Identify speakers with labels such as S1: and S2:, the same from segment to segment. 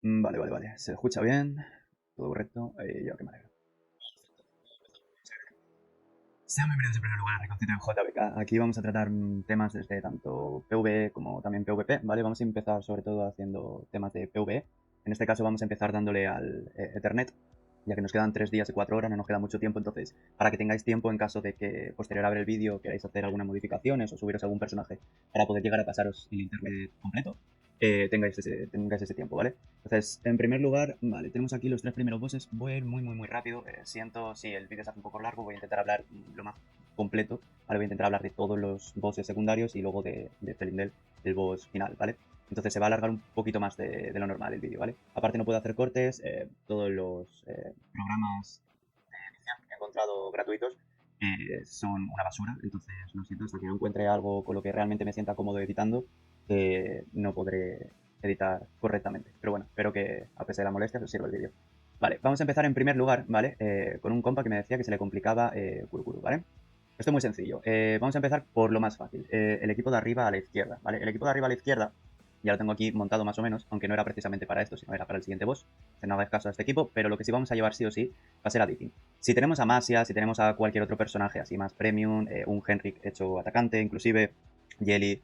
S1: Vale. Se escucha bien. Todo correcto. Yo que me alegro. Sean bienvenidos en primer lugar a Reconcito en JBK. Aquí vamos a tratar temas desde tanto PvE como también PvP, ¿vale? Vamos a empezar sobre todo haciendo temas de PvE. En este caso vamos a empezar dándole al Ethernet, ya que nos quedan 3 días y 4 horas, no nos queda mucho tiempo, entonces para que tengáis tiempo en caso de que posterior a ver el vídeo queráis hacer algunas modificaciones o subiros algún personaje para poder llegar a pasaros el Internet completo, tengáis ese tiempo, ¿vale? Entonces, en primer lugar, vale, tenemos aquí los 3 primeros bosses. Voy a ir muy rápido. Siento si el vídeo se hace un poco largo, voy a intentar hablar lo más completo. Vale, voy a intentar hablar de todos los bosses secundarios y luego de Felindel, el boss final, ¿vale? Entonces se va a alargar un poquito más de lo normal el vídeo, ¿vale? Aparte no puedo hacer cortes, todos los programas de edición que he encontrado gratuitos son una basura, entonces lo siento, hasta que no encuentre algo con lo que realmente me sienta cómodo editando, no podré editar correctamente. Pero bueno, espero que a pesar de la molestia os sirva el vídeo. Vale, vamos a empezar en primer lugar, ¿vale? Con un compa que me decía que se le complicaba Kurukuru, ¿vale? Esto es muy sencillo. Vamos a empezar por lo más fácil. El equipo de arriba a la izquierda, ¿vale? El equipo de arriba a la izquierda, ya lo tengo aquí montado más o menos, aunque no era precisamente para esto, sino era para el siguiente boss. Que no hagáis caso a este equipo, pero lo que sí vamos a llevar sí o sí va a ser a Dithin. Si tenemos a Masia, si tenemos a cualquier otro personaje así más premium, un Henrik hecho atacante, inclusive Jelly,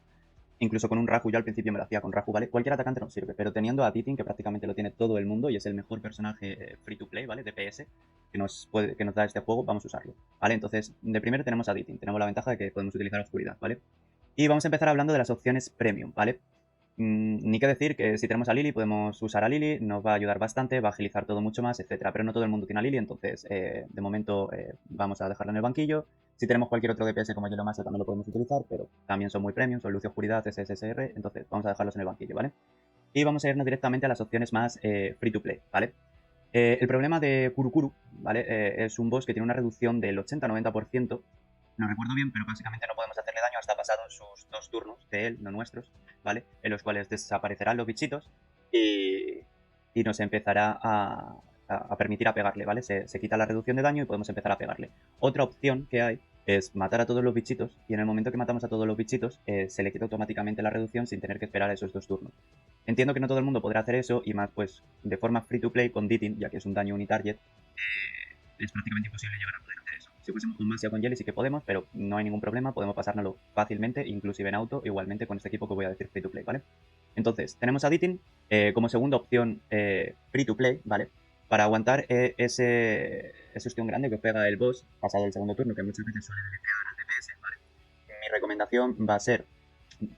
S1: incluso con un Raju, yo al principio me lo hacía con Raju, ¿vale? Cualquier atacante nos sirve, pero teniendo a Dithin, que prácticamente lo tiene todo el mundo y es el mejor personaje free to play, ¿vale? De PS, que nos da este juego, vamos a usarlo, ¿vale? Entonces, de primero tenemos a Dithin, tenemos la ventaja de que podemos utilizar oscuridad, ¿vale? Y vamos a empezar hablando de las opciones premium, ¿vale? Ni que decir que si tenemos a Lily, podemos usar a Lily, nos va a ayudar bastante, va a agilizar todo mucho más, etcétera. Pero no todo el mundo tiene a Lily, entonces de momento vamos a dejarla en el banquillo. Si tenemos cualquier otro DPS como Yellow Massa también lo podemos utilizar, pero también son muy premium, son Lucio Oscuridad, SSR, entonces vamos a dejarlos en el banquillo, ¿vale? Y vamos a irnos directamente a las opciones más free to play, ¿vale? El problema de Kurukuru, ¿vale? Es un boss que tiene una reducción del 80-90%. No recuerdo bien, pero básicamente no podemos hacerle daño hasta pasados sus 2 turnos de él, no nuestros, ¿vale? En los cuales desaparecerán los bichitos y, y nos empezará a permitir a pegarle, ¿vale? Se quita la reducción de daño y podemos empezar a pegarle. Otra opción que hay es matar a todos los bichitos y en el momento que matamos a todos los bichitos se le quita automáticamente la reducción sin tener que esperar a esos 2 turnos. Entiendo que no todo el mundo podrá hacer eso y más pues de forma free to play con Dithin, ya que es un daño unitarget, es prácticamente imposible llegar a poder hacer eso. Si fuésemos con Masia o con Jelly sí que podemos, pero no hay ningún problema, podemos pasárnoslo fácilmente, inclusive en auto, igualmente con este equipo que voy a decir free to play, ¿vale? Entonces, tenemos a Dithin como segunda opción free to play, ¿vale? Para aguantar ese ostión grande que os pega el boss pasado el segundo turno, que muchas veces suele deletear al DPS, ¿vale? Mi recomendación va a ser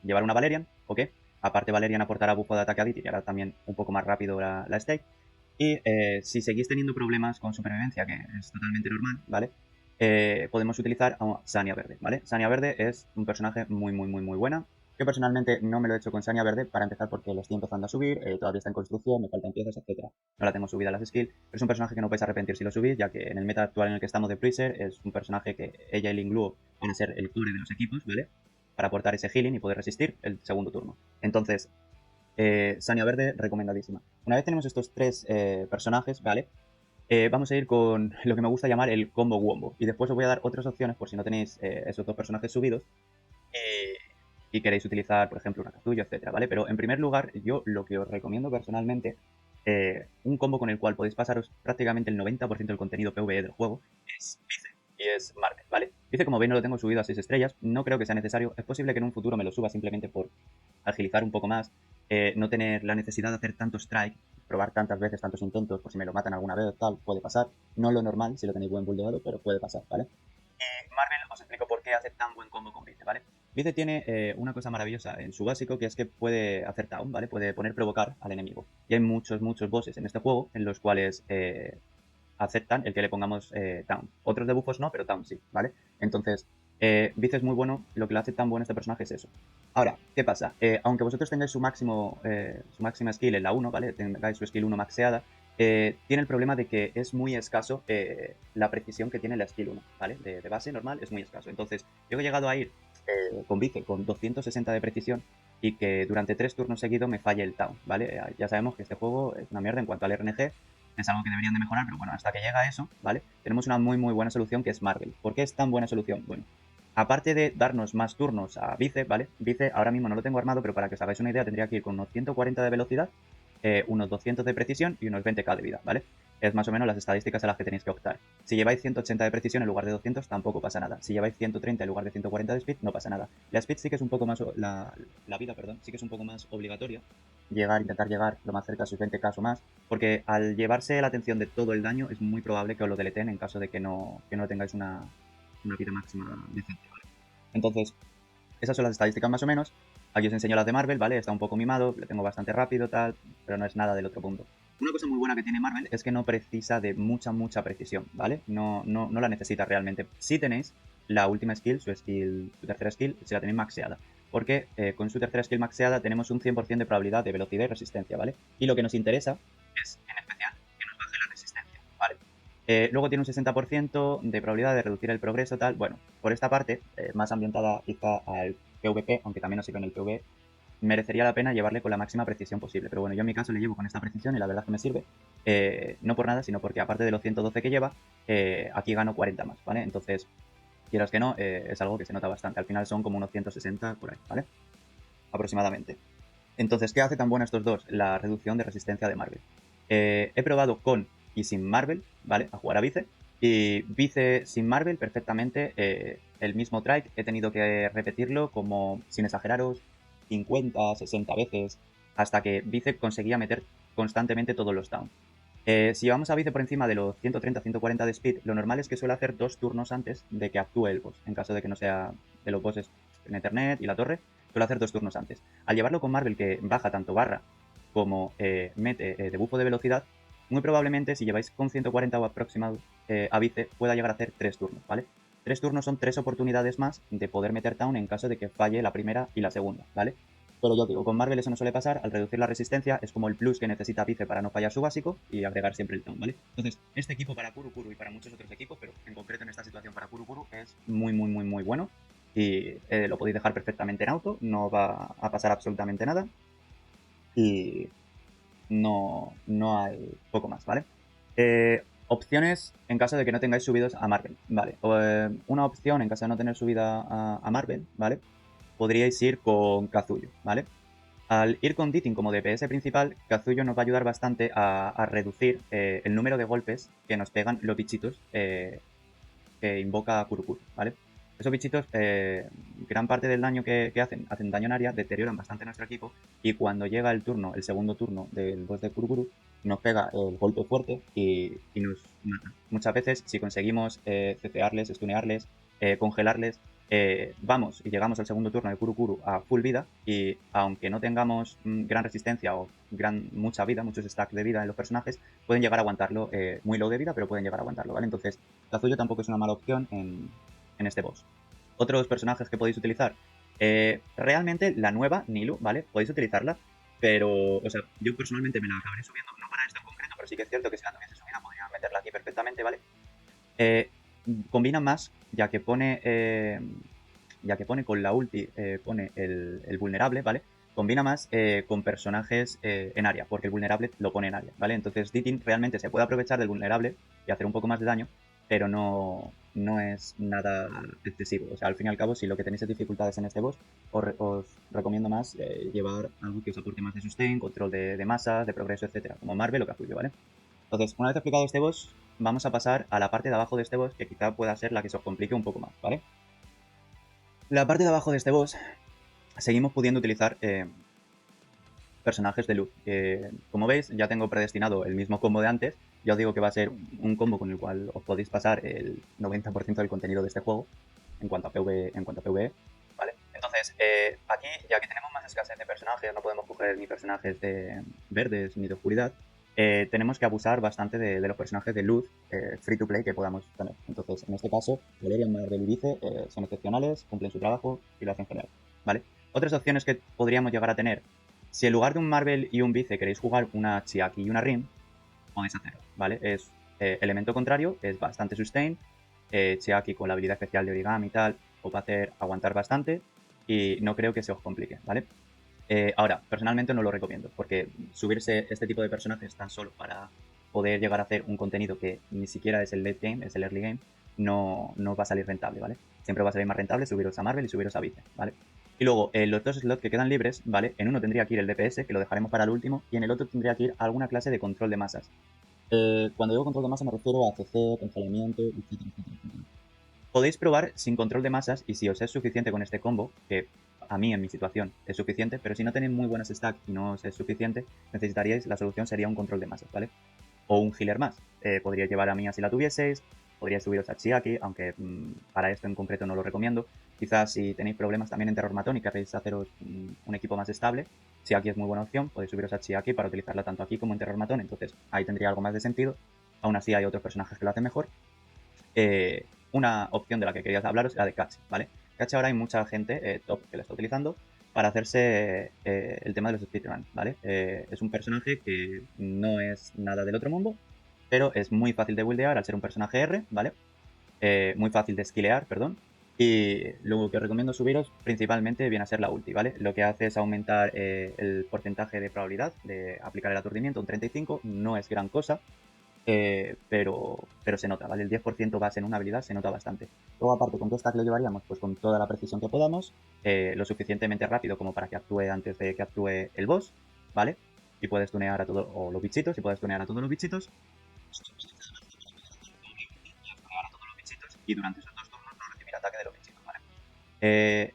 S1: llevar una Valerian, ¿ok? Aparte Valerian aportará bufo de ataque a Dithin y hará también un poco más rápido la stake. Y si seguís teniendo problemas con supervivencia, que es totalmente normal, ¿vale? Podemos utilizar a Sania Verde, ¿vale? Sania Verde es un personaje muy buena. Yo personalmente no me lo he hecho con Sania Verde, para empezar porque lo estoy empezando a subir, todavía está en construcción, me faltan piezas, etcétera. No la tengo subida a las skills, pero es un personaje que no podéis arrepentir si lo subís, ya que en el meta actual en el que estamos de Freezer es un personaje que ella y Lingluo van a ser el core de los equipos, ¿vale? Para aportar ese healing y poder resistir el segundo turno. Entonces, Sania Verde, recomendadísima. Una vez tenemos estos 3 personajes, ¿vale? Vamos a ir con lo que me gusta llamar el combo wombo. Y después os voy a dar otras opciones por si no tenéis esos 2 personajes subidos y queréis utilizar, por ejemplo, una Kazuya, etcétera, ¿vale? Pero en primer lugar, yo lo que os recomiendo personalmente, un combo con el cual podéis pasaros prácticamente el 90% del contenido PvE del juego, es Vice y es Marvel, ¿vale? Vice, como veis, no lo tengo subido a 6 estrellas, no creo que sea necesario. Es posible que en un futuro me lo suba simplemente por agilizar un poco más, no tener la necesidad de hacer tanto strike, probar tantas veces tantos intentos por si me lo matan alguna vez, tal, puede pasar. No lo normal si lo tenéis buen buildado, pero puede pasar, ¿vale? Marvel os explico por qué hace tan buen combo con Vice, ¿vale? Vice tiene una cosa maravillosa en su básico, que es que puede hacer Taun, ¿vale? Puede poner provocar al enemigo. Y hay muchos bosses en este juego en los cuales aceptan el que le pongamos Taun. Otros debuffos no, pero Taun sí, ¿vale? Entonces, Vice es muy bueno, lo que lo hace tan bueno este personaje es eso. Ahora, ¿qué pasa? Aunque vosotros tengáis su máxima skill en la 1, ¿vale? Tengáis su skill 1 maxeada, tiene el problema de que es muy escaso la precisión que tiene la skill 1, ¿vale? De base normal es muy escaso. Entonces, yo he llegado a ir con Vice con 260 de precisión y que durante 3 turnos seguidos me falle el Taun, ¿vale? Ya sabemos que este juego es una mierda en cuanto al RNG, es algo que deberían de mejorar, pero bueno, hasta que llega a eso, ¿vale? Tenemos una muy buena solución que es Marvel. ¿Por qué es tan buena solución? Bueno, aparte de darnos más turnos a Vice, ¿vale? Vice ahora mismo no lo tengo armado, pero para que os hagáis una idea tendría que ir con unos 140 de velocidad unos 200 de precisión y unos 20k de vida, ¿vale? Es más o menos las estadísticas a las que tenéis que optar. Si lleváis 180 de precisión en lugar de 200, tampoco pasa nada. Si lleváis 130 en lugar de 140 de speed, no pasa nada. La speed sí que es un poco más, la vida, perdón, sí que es un poco más obligatoria. Intentar llegar lo más cerca a sus 20k o más, porque al llevarse la atención de todo el daño, es muy probable que os lo deleten en caso de que no tengáis una vida máxima decente, ¿vale? Entonces, esas son las estadísticas más o menos. Aquí os enseño las de Marvel, ¿vale? Está un poco mimado, le tengo bastante rápido, tal, pero no es nada del otro punto. Una cosa muy buena que tiene Marvel es que no precisa de mucha precisión, ¿vale? No la necesita realmente. Si tenéis la última skill, su tercera skill, si la tenéis maxeada. Porque con su tercera skill maxeada tenemos un 100% de probabilidad de velocidad y resistencia, ¿vale? Y lo que nos interesa es, en especial, que nos baje la resistencia, ¿vale? Luego tiene un 60% de probabilidad de reducir el progreso, tal. Bueno, por esta parte, más ambientada quizá al PvP, aunque también nos sirve en el PvE, merecería la pena llevarle con la máxima precisión posible. Pero bueno, yo en mi caso le llevo con esta precisión y la verdad es que me sirve. No por nada, sino porque aparte de los 112 que lleva, aquí gano 40 más, ¿vale? Entonces, quieras que no, es algo que se nota bastante. Al final son como unos 160 por ahí, ¿vale? Aproximadamente. Entonces, ¿qué hace tan bueno estos dos? La reducción de resistencia de Marvel. He probado con y sin Marvel, ¿vale? A jugar a Vice. Y Vice sin Marvel, perfectamente. El mismo trike, he tenido que repetirlo como, sin exageraros, 50, 60 veces, hasta que Vice conseguía meter constantemente todos los downs. Si llevamos a Vice por encima de los 130-140 de speed, lo normal es que suele hacer 2 turnos antes de que actúe el boss, en caso de que no sea de los bosses en Ethernet y la torre, suele hacer 2 turnos antes. Al llevarlo con Marvel, que baja tanto barra como mete de bufo de velocidad, muy probablemente si lleváis con 140 o aproximado a Vice, pueda llegar a hacer 3 turnos, ¿vale? 3 turnos son 3 oportunidades más de poder meter down en caso de que falle la primera y la segunda, ¿vale? Pero yo digo, con Marvel eso no suele pasar, al reducir la resistencia es como el plus que necesita Vice para no fallar su básico y agregar siempre el down, ¿vale? Entonces, este equipo para Kurukuru y para muchos otros equipos, pero en concreto en esta situación para Kurukuru, es muy bueno y lo podéis dejar perfectamente en auto, no va a pasar absolutamente nada y no hay poco más, ¿vale? Opciones en caso de que no tengáis subidos a Marvel, ¿vale? Una opción en caso de no tener subida a Marvel, ¿vale? Podríais ir con Kazuyo, ¿vale? Al ir con Dittin como DPS principal, Kazuyo nos va a ayudar bastante a reducir el número de golpes que nos pegan los bichitos que invoca Kurukuru, ¿vale? Esos bichitos, gran parte del daño que hacen daño en área, deterioran bastante nuestro equipo y cuando llega el turno, el segundo turno del boss de Kurukuru, nos pega el golpe fuerte y nos mata. Muchas veces, si conseguimos CCarles, stunearles, congelarles, vamos y llegamos al segundo turno de Kurukuru a full vida y aunque no tengamos gran resistencia o mucha vida, muchos stacks de vida en los personajes, pueden llegar a aguantarlo muy low de vida, pero pueden llegar a aguantarlo, ¿vale? Entonces, Kazuyo tampoco es una mala opción en este boss. Otros personajes que podéis utilizar. Realmente la nueva, Nilu, ¿vale? Podéis utilizarla, pero, o sea, yo personalmente me la acabaré subiendo, no para esto en concreto, pero sí que es cierto que si la tuviese subida podría meterla aquí perfectamente, ¿vale? Combina más, ya que pone con la ulti, pone el vulnerable, ¿vale? Combina más con personajes en área, porque el vulnerable lo pone en área, ¿vale? Entonces Dittin realmente se puede aprovechar del vulnerable y hacer un poco más de daño, pero no es nada excesivo. O sea, al fin y al cabo, si lo que tenéis es dificultades en este boss, os recomiendo más llevar algo que os aporte más de sustain, control de masas, de progreso, etcétera, como Marvel o Kazuyo, ¿vale? Entonces, una vez explicado este boss, vamos a pasar a la parte de abajo de este boss, que quizá pueda ser la que se os complique un poco más, ¿vale? La parte de abajo de este boss, seguimos pudiendo utilizar personajes de luz. Como veis, ya tengo predestinado el mismo combo de antes. Ya os digo que va a ser un combo con el cual os podéis pasar el 90% del contenido de este juego en cuanto a PvE, ¿vale? Entonces, aquí, ya que tenemos más escasez de personajes, no podemos coger ni personajes de verdes ni de oscuridad, tenemos que abusar bastante de los personajes de luz free to play que podamos tener. Entonces, en este caso, Valerian, Marvel y Vice son excepcionales, cumplen su trabajo y lo hacen genial, ¿vale? Otras opciones que podríamos llegar a tener, si en lugar de un Marvel y un Vice queréis jugar una Chiaki y una Rim, podéis hacerlo, ¿vale? Es elemento contrario, es bastante sustain. Chiaki con la habilidad especial de origami y tal, os va a hacer aguantar bastante y no creo que se os complique, ¿vale? Ahora, personalmente no lo recomiendo, porque subirse este tipo de personajes tan solo para poder llegar a hacer un contenido que ni siquiera es el late game, es el early game, no va a salir rentable, ¿vale? Siempre va a salir más rentable subiros a Marvel y subiros a Vice, ¿vale? Y luego, los dos slots que quedan libres, ¿vale? En uno tendría que ir el DPS, que lo dejaremos para el último, y en el otro tendría que ir alguna clase de control de masas. Cuando digo control de masa me refiero a CC, congelamiento, etcétera, etcétera, etcétera. Podéis probar sin control de masas y si os es suficiente con este combo, que a mí en mi situación es suficiente, pero si no tenéis muy buenas stacks y no os es suficiente, necesitaríais, la solución sería un control de masas, ¿vale? O un healer más. Podríais llevar a Mia si la tuvieseis, podríais subiros a Chiaki, aunque para esto en concreto no lo recomiendo. Quizás si tenéis problemas también en Terror Matón y queréis haceros un equipo más estable, Chiaki es muy buena opción, podéis subiros a Chiaki para utilizarla tanto aquí como en Terror Matón, entonces ahí tendría algo más de sentido. Aún así hay otros personajes que lo hacen mejor. Una opción de la que quería hablaros era de Catch, ¿vale? Catch ahora hay mucha gente top que lo está utilizando para hacerse el tema de los speedruns, ¿vale? Es un personaje que no es nada del otro mundo, pero es muy fácil de buildear al ser un personaje R, ¿vale? Muy fácil de skillear, perdón. Y lo que os recomiendo subiros principalmente viene a ser la ulti, ¿vale? Lo que hace es aumentar el porcentaje de probabilidad de aplicar el aturdimiento un 35, no es gran cosa, pero se nota, ¿vale? El 10% base en una habilidad se nota bastante. Luego, aparte, ¿con qué stack lo llevaríamos? Pues con toda la precisión que podamos, lo suficientemente rápido como para que actúe antes de que actúe el boss, ¿vale? Y puedes tunear a todos los bichitos, y puedes tunear a todos los bichitos. Y durante esos 2 turnos no recibir ataque de los bichitos, ¿vale?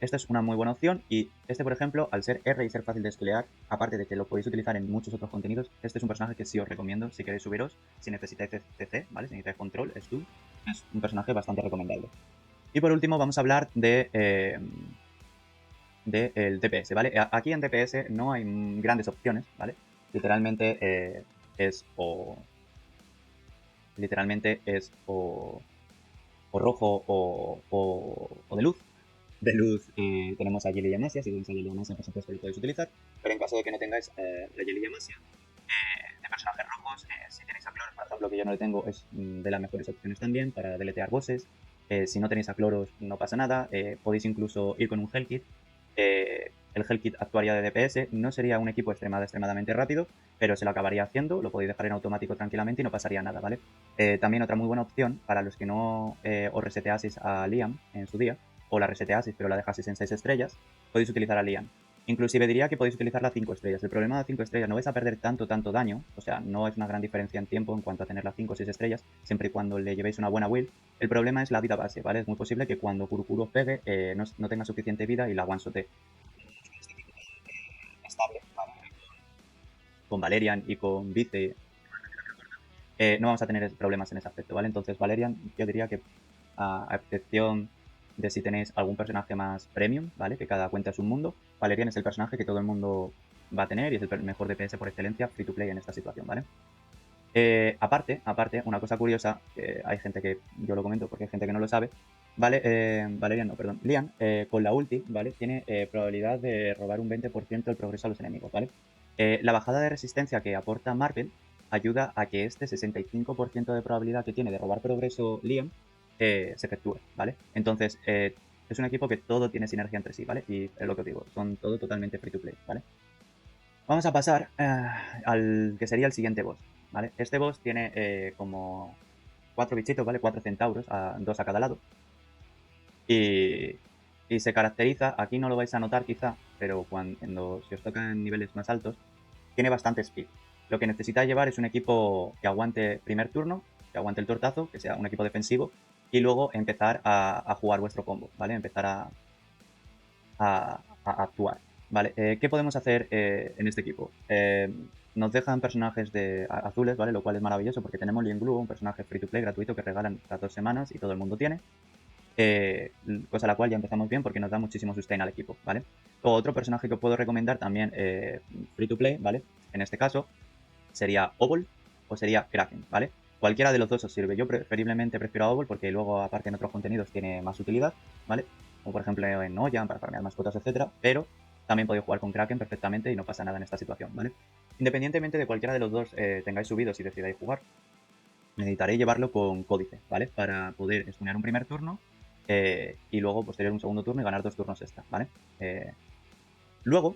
S1: Esta es una muy buena opción y este, por ejemplo, al ser R y ser fácil de esquilear, aparte de que lo podéis utilizar en muchos otros contenidos, este es un personaje que sí os recomiendo si queréis subiros, si necesitáis CC, ¿vale? Si necesitáis control, es un personaje bastante recomendable. Y por último vamos a hablar de el DPS, ¿vale? Aquí en DPS no hay grandes opciones, ¿vale? Literalmente es o... Literalmente es o rojo o de luz. De luz tenemos a Jelly Yamasia, si tenéis a Jelly Yamasia por supuesto lo podéis utilizar, pero en caso de que no tengáis la Jelly Yamasia, de personajes rojos, si tenéis a Cloros, por ejemplo, que yo no le tengo, es de las mejores opciones también para deletear bosses. Si no tenéis a Cloros no pasa nada, podéis incluso ir con un Hellkit. El Hellkit actuaría de DPS, no sería un equipo extremadamente rápido, pero se lo acabaría haciendo, lo podéis dejar en automático tranquilamente y no pasaría nada, ¿vale? También otra muy buena opción para los que no os reseteaseis a Liam en su día, o la reseteaseis pero la dejaseis en 6 estrellas, podéis utilizar a Liam. Inclusive diría que podéis utilizarla a 5 estrellas. El problema de 5 estrellas, no vais a perder tanto daño, o sea, no es una gran diferencia en tiempo en cuanto a tener las 5 o 6 estrellas, siempre y cuando le llevéis una buena build. El problema es la vida base, ¿vale? Es muy posible que cuando Kurukuru os pegue no tenga suficiente vida y la one-shote. Estable, ¿vale? Con Valerian y con Vice no vamos a tener problemas en ese aspecto, ¿vale? Entonces Valerian yo diría que a excepción de si tenéis algún personaje más premium, ¿vale? Que cada cuenta es un mundo, Valerian es el personaje que todo el mundo va a tener y es el mejor DPS por excelencia free to play en esta situación, ¿vale? Aparte, una cosa curiosa, que hay gente que, yo lo comento porque hay gente que no lo sabe, ¿vale? Valerian, no, perdón, Lian, con la ulti, ¿vale? Tiene probabilidad de robar un 20% el progreso a los enemigos, ¿vale? La bajada de resistencia que aporta Marvel ayuda a que este 65% de probabilidad que tiene de robar progreso Liam se efectúe, ¿vale? Entonces, es un equipo que todo tiene sinergia entre sí, ¿vale? Y es lo que os digo, son todo totalmente free to play, ¿vale? Vamos a pasar al que sería el siguiente boss, ¿vale? Este boss tiene como 4 bichitos, ¿vale? 4 centauros, 2 a cada lado. Y se caracteriza, aquí no lo vais a notar quizá, pero cuando si os tocan niveles más altos, tiene bastante speed. Lo que necesita llevar es un equipo que aguante primer turno, que aguante el tortazo, que sea un equipo defensivo, y luego empezar a jugar vuestro combo, ¿vale? Empezar a actuar. Vale, ¿qué podemos hacer en este equipo? Nos dejan personajes azules, ¿vale? Lo cual es maravilloso porque tenemos Lien Glue, un personaje free to play gratuito que regalan cada 2 semanas y todo el mundo tiene. Cosa a la cual ya empezamos bien porque nos da muchísimo sustain al equipo, ¿vale? O otro personaje que os puedo recomendar también free to play, ¿vale? En este caso sería Obol o sería Kraken, ¿vale? Cualquiera de los dos os sirve. Yo preferiblemente prefiero a Obol porque luego, aparte en otros contenidos, tiene más utilidad, ¿vale? Como por ejemplo en Noyan para farmear mascotas, etcétera, pero también podéis jugar con Kraken perfectamente y no pasa nada en esta situación, ¿vale? Independientemente de cualquiera de los dos tengáis subidos y decidáis jugar, necesitaréis llevarlo con códice, ¿vale? Para poder stunear un primer turno y luego posterior un segundo turno y ganar 2 turnos extra, ¿vale? Luego,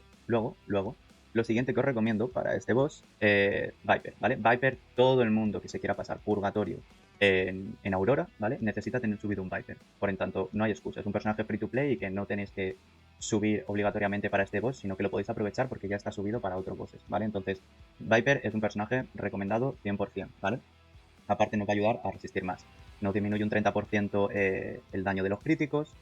S1: lo siguiente que os recomiendo para este boss, Viper, ¿vale? Viper, todo el mundo que se quiera pasar Purgatorio en Aurora, ¿vale? Necesita tener subido un Viper. Por en tanto, no hay excusa. Es un personaje free to play y que no tenéis que subir obligatoriamente para este boss, sino que lo podéis aprovechar porque ya está subido para otros bosses, ¿vale? Entonces, Viper es un personaje recomendado 100%, ¿vale? Aparte nos va a ayudar a resistir más. Nos disminuye un 30% el daño de los críticos,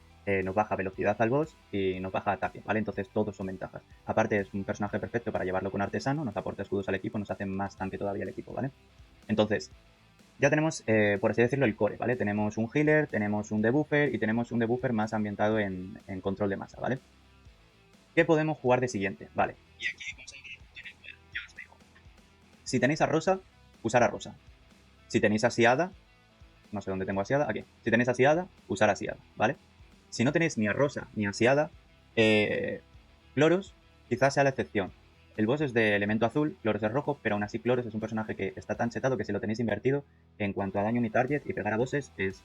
S1: nos baja velocidad al boss y nos baja ataque, ¿vale? Entonces todos son ventajas. Aparte es un personaje perfecto para llevarlo con artesano, nos aporta escudos al equipo, nos hace más tanque todavía el equipo, ¿vale? Entonces, ya tenemos, por así decirlo, el core, ¿vale? Tenemos un healer, tenemos un debuffer y tenemos un debuffer más ambientado en control de masa, ¿vale? ¿Qué podemos jugar de siguiente? Vale. Y aquí vamos a ver funciones. Yo os digo. Si tenéis a Rosa, usar a Rosa. Si tenéis a Siada, no sé dónde tengo a Siada, aquí. Si tenéis a Siada, usar a Siada, ¿vale? Si no tenéis ni a Rosa ni a Siada, Chloros quizás sea la excepción. El boss es de elemento azul, Chloros es rojo, pero aún así Chloros es un personaje que está tan setado que si lo tenéis invertido, en cuanto a daño ni target y pegar a bosses es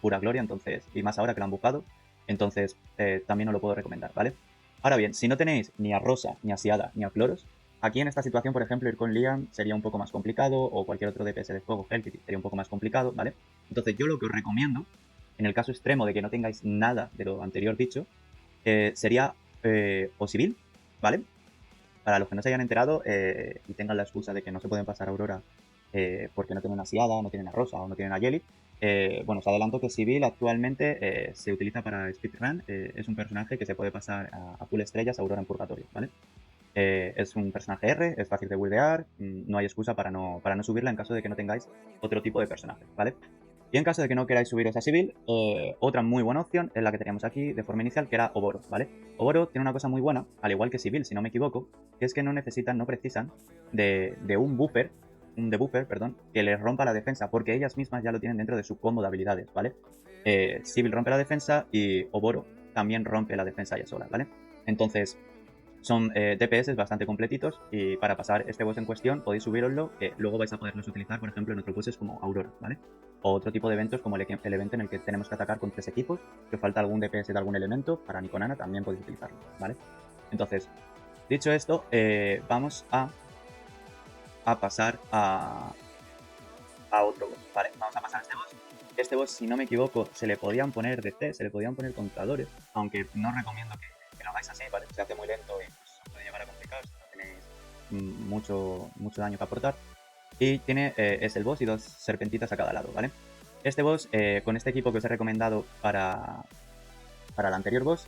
S1: pura gloria, entonces, y más ahora que lo han buscado, entonces también os lo puedo recomendar, ¿vale? Ahora bien, si no tenéis ni a Rosa, ni a Siada, ni a Chloros, aquí en esta situación, por ejemplo, ir con Liam sería un poco más complicado, o cualquier otro DPS de fuego, Hellkit, sería un poco más complicado, ¿vale? Entonces yo lo que os recomiendo, en el caso extremo de que no tengáis nada de lo anterior dicho, sería Osivil, ¿vale? Para los que no se hayan enterado y tengan la excusa de que no se pueden pasar a Aurora porque no tienen a Siada, no tienen a Rosa o no tienen a Jelly, bueno, os adelanto que Sivil actualmente se utiliza para speedrun, es un personaje que se puede pasar a full estrellas a Aurora en Purgatorio, ¿vale? Es un personaje R, es fácil de buildear, no hay excusa para no subirla en caso de que no tengáis otro tipo de personaje, ¿vale? Y en caso de que no queráis subiros a Civil, otra muy buena opción es la que teníamos aquí de forma inicial, que era Oboro, ¿vale? Oboro tiene una cosa muy buena, al igual que Civil, si no me equivoco, que es que no precisan de un buffer, un debuffer, perdón, que les rompa la defensa, porque ellas mismas ya lo tienen dentro de su combo de habilidades, ¿vale? Civil rompe la defensa y Oboro también rompe la defensa ella sola, ¿vale? Entonces, son DPS bastante completitos y para pasar este boss en cuestión podéis subiroslo, que luego vais a poderlos utilizar, por ejemplo, en otros bosses como Aurora, ¿vale? O otro tipo de eventos como el evento en el que tenemos que atacar con 3 equipos, que falta algún DPS de algún elemento, para Nikonana también podéis utilizarlo, ¿vale? Entonces, dicho esto, vamos a pasar a otro boss, ¿vale? Vamos a pasar a este boss. Este boss, si no me equivoco, se le podían poner DC, se le podían poner contadores, aunque no recomiendo que lo hagáis así, ¿vale? Se hace muy lento y pues, os puede llegar a complicar si no tenéis mucho daño que aportar. Y tiene, es el boss y 2 serpentitas a cada lado, ¿vale? Este boss, con este equipo que os he recomendado para el anterior boss,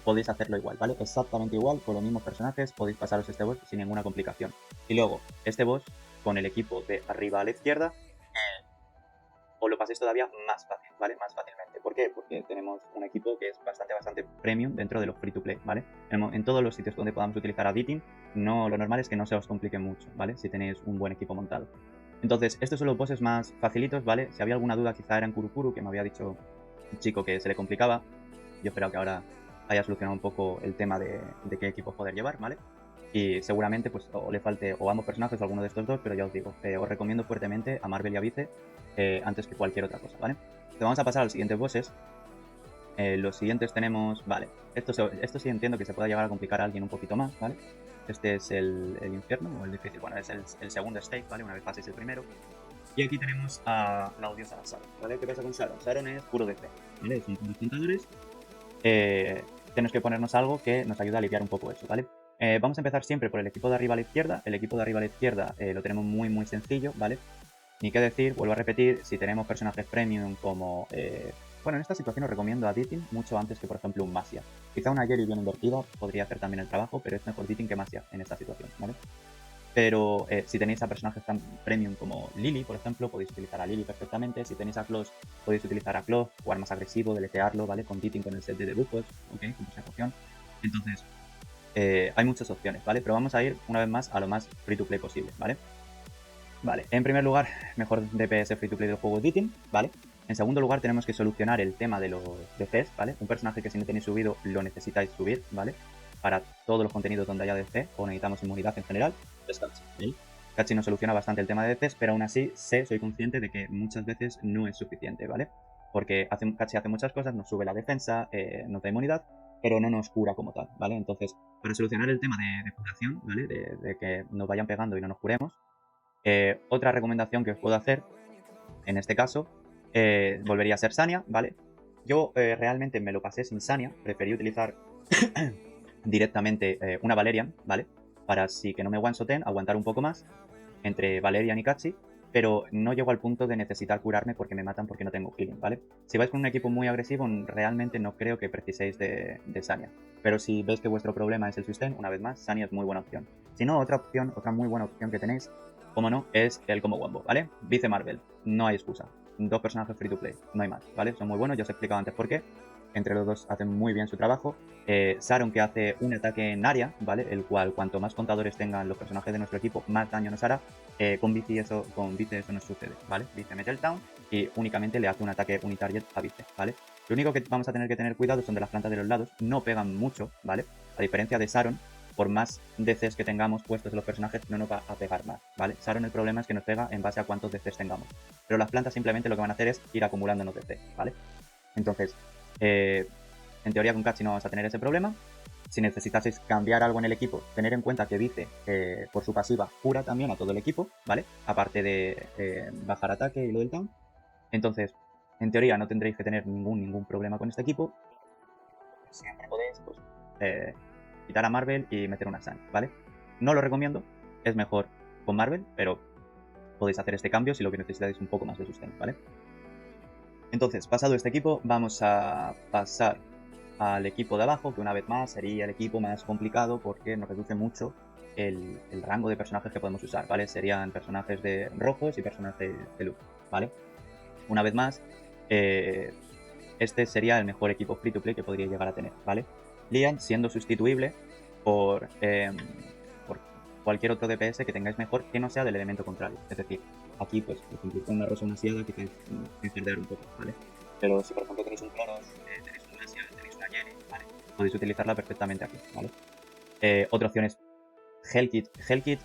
S1: podéis hacerlo igual, ¿vale? Exactamente igual, con los mismos personajes, podéis pasaros este boss sin ninguna complicación. Y luego, este boss, con el equipo de arriba a la izquierda, os lo paséis todavía más fácil, ¿vale? Más fácilmente. ¿Por qué? Porque tenemos un equipo que es bastante premium dentro de los free to play, ¿vale? En todos los sitios donde podamos utilizar a Dittin, lo normal es que no se os complique mucho, ¿vale? Si tenéis un buen equipo montado. Entonces, estos son los bosses más facilitos, ¿vale? Si había alguna duda, quizá era en Kurukuru, que me había dicho un chico que se le complicaba. Yo espero que ahora haya solucionado un poco el tema de qué equipo poder llevar, ¿vale? Y seguramente pues o le falte o ambos personajes o alguno de estos dos, pero ya os digo, os recomiendo fuertemente a Marvel y a Vice antes que cualquier otra cosa, ¿vale? Entonces vamos a pasar a los siguientes bosses. Los siguientes tenemos, vale, esto sí entiendo que se pueda llegar a complicar a alguien un poquito más, ¿vale? Este es el infierno o el difícil, bueno, es el segundo stake, ¿vale? Una vez paséis el primero. Y aquí tenemos a la odiosa Sharon, ¿vale? ¿Qué pasa con Sharon? Sharon es puro DC, ¿vale? Son puros contadores. Tenemos que ponernos algo que nos ayude a aliviar un poco eso, ¿vale? Vamos a empezar siempre por el equipo de arriba a la izquierda. El equipo de arriba a la izquierda lo tenemos muy sencillo, ¿vale? Ni qué decir, vuelvo a repetir, si tenemos personajes premium como... bueno, en esta situación os recomiendo a Dittin mucho antes que, por ejemplo, un Masia. Quizá una Jelly bien invertida podría hacer también el trabajo, pero es mejor Dittin que Masia en esta situación, ¿vale? Pero si tenéis a personajes tan premium como Lily, por ejemplo, podéis utilizar a Lily perfectamente. Si tenéis a Claws, podéis utilizar a Claws, jugar más agresivo, deletearlo, ¿vale? Con Dittin con el set de debuffos, ¿ok? Como esa opción. Entonces, hay muchas opciones, ¿vale? Pero vamos a ir una vez más a lo más free to play posible, ¿vale? Vale, en primer lugar, mejor DPS free to play del juego es Dittin, ¿vale? En segundo lugar, tenemos que solucionar el tema de los DCs, ¿vale? Un personaje que si no tenéis subido, lo necesitáis subir, ¿vale? Para todos los contenidos donde haya DC o necesitamos inmunidad en general, es Kachi, ¿vale? Kachi nos soluciona bastante el tema de DCs, pero aún así soy consciente de que muchas veces no es suficiente, ¿vale? Porque Kachi hace muchas cosas, nos sube la defensa, nos da inmunidad, pero no nos cura como tal, ¿vale? Entonces, para solucionar el tema de curación, ¿vale? De que nos vayan pegando y no nos curemos, otra recomendación que os puedo hacer, en este caso, volvería a ser Sania, ¿vale? Yo realmente me lo pasé sin Sania, preferí utilizar directamente una Valerian, ¿vale? Para así que no me one-shoten, aguantar un poco más entre Valerian y Kachi, pero no llego al punto de necesitar curarme porque me matan porque no tengo healing, ¿vale? Si vais con un equipo muy agresivo, realmente no creo que preciséis de Sania. Pero si veis que vuestro problema es el sustain, una vez más, Sania es muy buena opción. Si no, otra muy buena opción que tenéis, como no, es el combo wombo, ¿vale? Vice Marvel, no hay excusa. 2 personajes free to play, no hay más, ¿vale? Son muy buenos, ya os he explicado antes por qué. Entre los dos hacen muy bien su trabajo. Saron, que hace un ataque en área, ¿vale? El cual, cuanto más contadores tengan los personajes de nuestro equipo, más daño nos hará. Con Vice eso no sucede, ¿vale? Vice mete el down y únicamente le hace un ataque unitarget a Vice, ¿vale? Lo único que vamos a tener que tener cuidado son de las plantas de los lados, no pegan mucho, ¿vale? A diferencia de Saron, por más DCs que tengamos puestos en los personajes, no nos va a pegar más, ¿vale? Saron, el problema es que nos pega en base a cuántos DCs tengamos. Pero las plantas simplemente lo que van a hacer es ir acumulándonos DC, ¿vale? Entonces, en teoría con Kachi no vamos a tener ese problema. Si necesitaseis cambiar algo en el equipo, tener en cuenta que Vice, por su pasiva, cura también a todo el equipo, ¿vale? Aparte de bajar ataque y lo del down. Entonces, en teoría no tendréis que tener ningún problema con este equipo. Siempre podéis, pues, quitar a Marvel y meter una Sun, ¿vale? No lo recomiendo, es mejor con Marvel, pero podéis hacer este cambio si lo que necesitáis un poco más de sustain, ¿vale? Entonces, pasado este equipo, vamos a pasar al equipo de abajo, que una vez más sería el equipo más complicado porque nos reduce mucho el rango de personajes que podemos usar, ¿vale? Serían personajes de rojos y personajes de luz, ¿vale? Una vez más, este sería el mejor equipo free to play que podría llegar a tener, ¿vale? Lian siendo sustituible por cualquier otro DPS que tengáis mejor que no sea del elemento contrario. Es decir, aquí, pues, por ejemplo, con una rosa unasiada que tenéis que perder un poco, ¿vale? Pero si, por ejemplo, tenéis un Cloros, tenéis un Glacial, tenéis una Jenny, ¿vale? Podéis utilizarla perfectamente aquí, ¿vale? Otra opción es Hellkit. Hellkit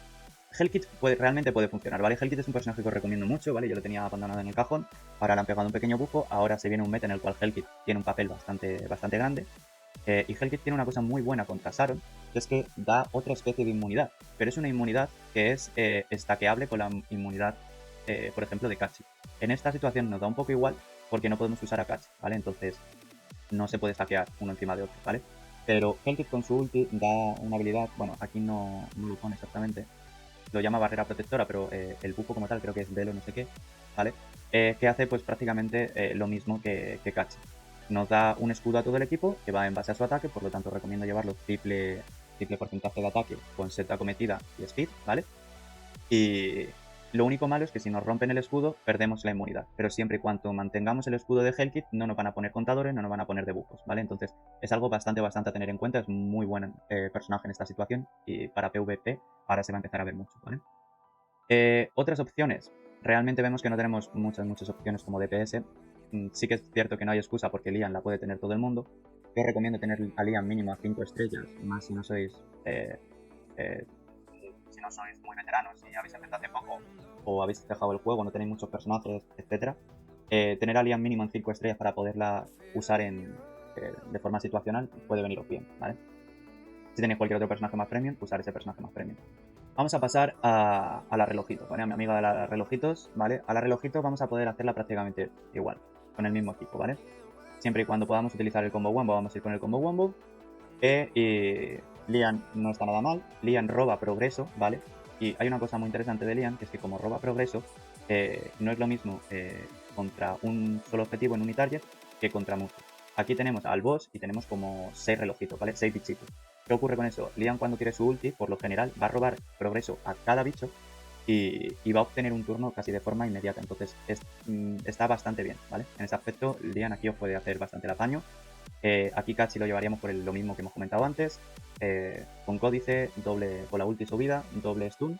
S1: realmente puede funcionar, ¿vale? Hellkit es un personaje que os recomiendo mucho, ¿vale? Yo lo tenía abandonado en el cajón, ahora le han pegado un pequeño bufo, ahora se viene un meta en el cual Hellkit tiene un papel bastante grande. Y Hellkit tiene una cosa muy buena contra Saron, que es que da otra especie de inmunidad, pero es una inmunidad que es stackeable con la inmunidad, por ejemplo, de Kachi. En esta situación nos da un poco igual porque no podemos usar a Kachi, ¿vale? Entonces no se puede stackear uno encima de otro, ¿vale? Pero Hellkit con su ulti da una habilidad, bueno, aquí no lo pone exactamente, lo llama barrera protectora, pero el bufo como tal creo que es velo no sé qué, ¿vale? Que hace pues prácticamente lo mismo que Kachi. Nos da un escudo a todo el equipo que va en base a su ataque, por lo tanto recomiendo llevarlo triple porcentaje de ataque con set acometida y speed, ¿vale? Y lo único malo es que si nos rompen el escudo, perdemos la inmunidad. Pero siempre y cuando mantengamos el escudo de Hellkit, no nos van a poner contadores, no nos van a poner debujos, ¿vale? Entonces es algo bastante a tener en cuenta. Es muy buen personaje en esta situación y para PvP ahora se va a empezar a ver mucho, ¿vale? Otras opciones. Realmente vemos que no tenemos muchas opciones como DPS. Sí que es cierto que no hay excusa porque Lian la puede tener todo el mundo. Yo os recomiendo tener a Lian mínimo a 5 estrellas, más si no sois si no sois muy veteranos y habéis empezado hace poco o habéis dejado el juego, no tenéis muchos personajes, etcétera. Tener a Lian mínimo en 5 estrellas para poderla usar de forma situacional puede veniros bien, ¿vale? Si tenéis cualquier otro personaje más premium, usar ese personaje más premium. Vamos a pasar a la relojitos, ¿vale? A mi amiga de la relojitos, ¿vale? A la relojitos vamos a poder hacerla prácticamente igual, con el mismo equipo, ¿vale? Siempre y cuando podamos utilizar el combo wombo, vamos a ir con el combo wombo. Y Lian no está nada mal. Lian roba progreso, ¿vale? Y hay una cosa muy interesante de Lian, que es que como roba progreso, no es lo mismo contra un solo objetivo en unitarget que contra muchos. Aquí tenemos al boss y tenemos como 6 relojitos, ¿vale? 6 bichitos. ¿Qué ocurre con eso? Lian cuando tire su ulti, por lo general, va a robar progreso a cada bicho y va a obtener un turno casi de forma inmediata. Entonces está bastante bien, ¿vale? En ese aspecto, Lian aquí os puede hacer bastante el apaño. Aquí Kachi lo llevaríamos por lo mismo que hemos comentado antes, con códice, con la ulti subida, doble stun,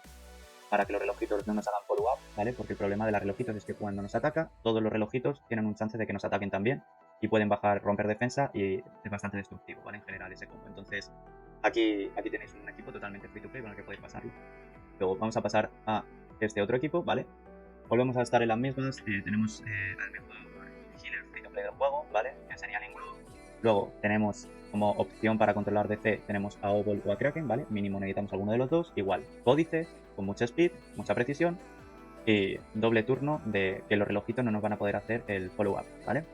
S1: para que los relojitos no nos hagan follow-up, ¿vale? Porque el problema de los relojitos es que cuando nos ataca, todos los relojitos tienen un chance de que nos ataquen también y pueden romper defensa y es bastante destructivo, ¿vale? En general ese combo. Entonces, aquí tenéis un equipo totalmente free to play con el que podéis pasarlo. Luego vamos a pasar a este otro equipo, ¿vale? Volvemos a estar en las mismas. Tenemos al mejor healer free to play del juego, ¿vale? Que sería Linguru. Luego tenemos como opción para controlar DC, tenemos a Obol o a Kraken, ¿vale? Mínimo necesitamos alguno de los dos. Igual, códice, con mucha speed, mucha precisión. Y doble turno de que los relojitos no nos van a poder hacer el follow-up, ¿vale?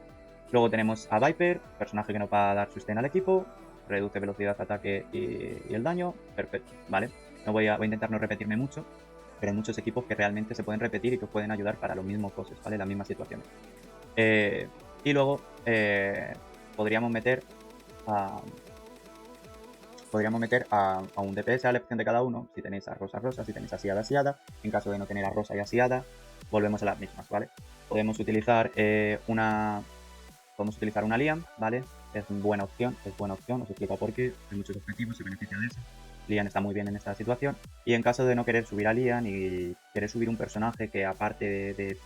S1: Luego tenemos a Viper, personaje que nos va a dar sustain al equipo. reduce velocidad, ataque y el daño, perfecto, ¿vale? No voy a intentar no repetirme mucho, pero hay muchos equipos que realmente se pueden repetir y que os pueden ayudar para los mismos cosas, ¿vale? Las mismas situaciones. Y luego podríamos meter a, un DPS a la elección de cada uno. Si tenéis a rosa, si tenéis a siada. En caso de no tener a rosa y a siada, volvemos a las mismas, ¿vale? Podemos utilizar una Liam, ¿vale? Es buena opción, os explico por qué. Hay muchos objetivos, se benefician de eso. Liam está muy bien en esta situación. Y en caso de no querer subir a Liam y querer subir un personaje que aparte de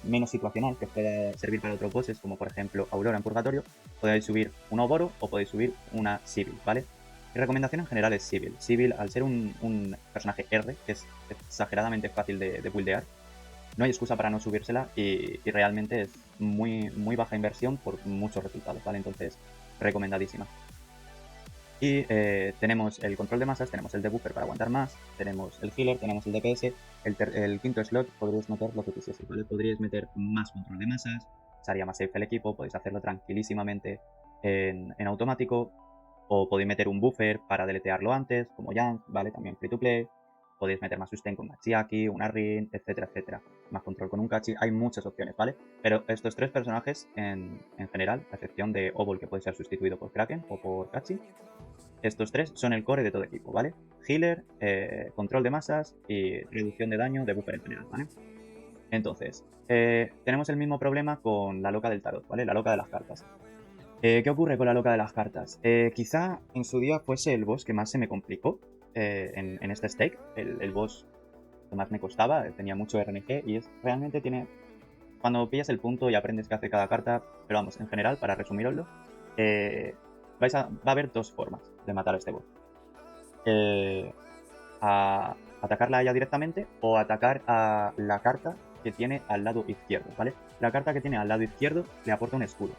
S1: menos situacional, que pueda servir para otros bosses, como por ejemplo Aurora en Purgatorio, podéis subir un Oboro o podéis subir una Sivil, ¿vale? Mi recomendación en general es Sivil. Sivil, al ser un personaje R, que es exageradamente fácil de buildear, no hay excusa para no subírsela y realmente es muy baja inversión por muchos resultados, ¿vale? Entonces, recomendadísima. Y tenemos el control de masas, tenemos el debuffer para aguantar más, tenemos el healer, tenemos el DPS, el quinto slot podríais meter lo que quisieseis, ¿vale? Podríais meter más control de masas, se haría más safe el equipo, podéis hacerlo tranquilísimamente en automático, o podéis meter un buffer para deletearlo antes, como Yang, ¿vale? También free to play. Podéis meter más sustain con Machiaki, una Rin, etcétera, etcétera. Más control con un Kachi, hay muchas opciones, ¿vale? Pero estos tres personajes en general, a excepción de Obol, que puede ser sustituido por Kraken o por Kachi, estos tres son el core de todo equipo, ¿vale? Healer, control de masas y reducción de daño de buffer en general, ¿vale? Entonces, tenemos el mismo problema con la loca del tarot, ¿vale? La loca de las cartas. ¿Qué ocurre con la loca de las cartas? Quizá en su día fuese el boss que más se me complicó en este stake. El boss que más me costaba, tenía mucho RNG y realmente tiene... Cuando pillas el punto y aprendes qué hace cada carta, pero vamos, en general, para resumiroslo, va a haber dos formas de matar a este boss. A atacarla a ella directamente o atacar a la carta que tiene al lado izquierdo, ¿vale? La carta que tiene al lado izquierdo le aporta un escudo.